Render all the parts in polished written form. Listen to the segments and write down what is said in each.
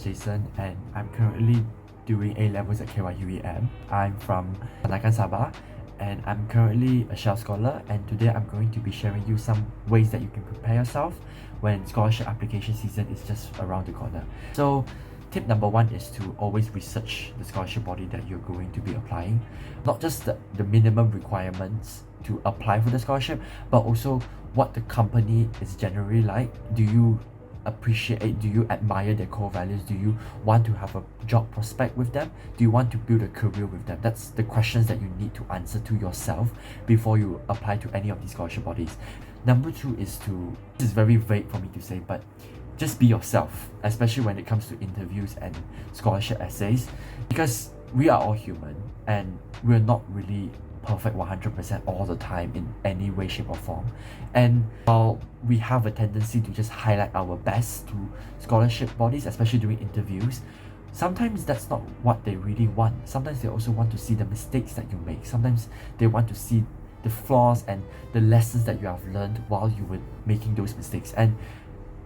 Jason, and I'm currently doing A-levels at KYUEM. I'm from Tanakan Sabah, and I'm currently a Shell Scholar, and today I'm going to be sharing you some ways that you can prepare yourself when scholarship application season is just around the corner. So tip number one is to always research the scholarship body that you're going to be applying. Not just the minimum requirements to apply for the scholarship, but also what the company is generally like. Do you appreciate, do you admire their core values? Do you want to have a job prospect with them? Do you want to build a career with them? That's the questions that you need to answer to yourself before you apply to any of these scholarship bodies. Number two is this is very vague for me to say, but just be yourself, especially when it comes to interviews and scholarship essays, because we are all human and we're not really perfect 100% all the time in any way, shape or form. And while we have a tendency to just highlight our best to scholarship bodies, especially during interviews, sometimes that's not what they really want. Sometimes they also want to see the mistakes that you make. Sometimes they want to see the flaws and the lessons that you have learned while you were making those mistakes. And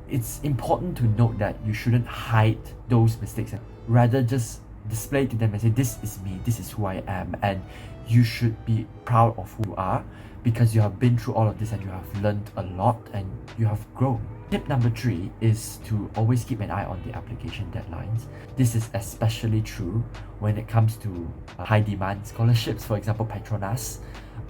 it's important to note that you shouldn't hide those mistakes, and rather just display to them and say, this is me, this is who I am, and you should be proud of who you are because you have been through all of this and you have learned a lot and you have grown. Tip number three is to always keep an eye on the application deadlines. This is especially true when it comes to high demand scholarships, for example Petronas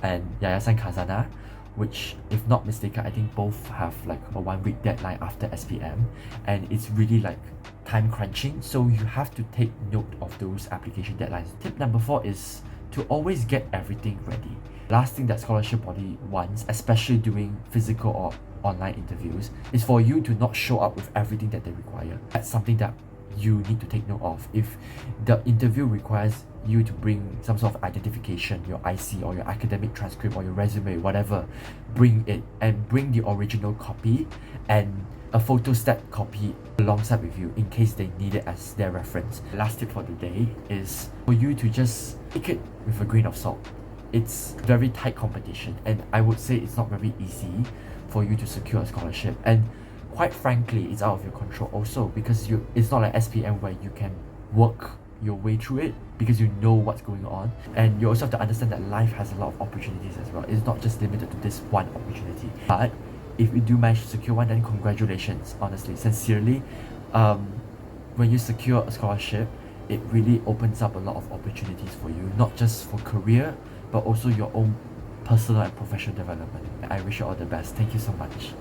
and Yayasan Khazanah, which, if not mistaken, I think both have like a 1 week deadline after SPM, and it's really like time crunching, so you have to take note of those application deadlines. Tip number four is to always get everything ready. Last thing that scholarship body wants, especially doing physical or online interviews, is for you to not show up with everything that they require. That's something that you need to take note of. If the interview requires you to bring some sort of identification, your IC or your academic transcript or your resume, whatever, bring it, and bring the original copy and a photostat copy alongside with you in case they need it as their reference. Last tip for the day is for you to just take it with a grain of salt. It's very tight competition, and I would say it's not very easy for you to secure a scholarship, and quite frankly it's out of your control also, because it's not like SPM where you can work your way through it because you know what's going on, and you also have to understand that life has a lot of opportunities as well. It's not just limited to this one opportunity. But if you do manage to secure one, then congratulations, honestly, sincerely. When you secure a scholarship, it really opens up a lot of opportunities for you, not just for career but also your own personal and professional development. I wish you all the best. Thank you so much.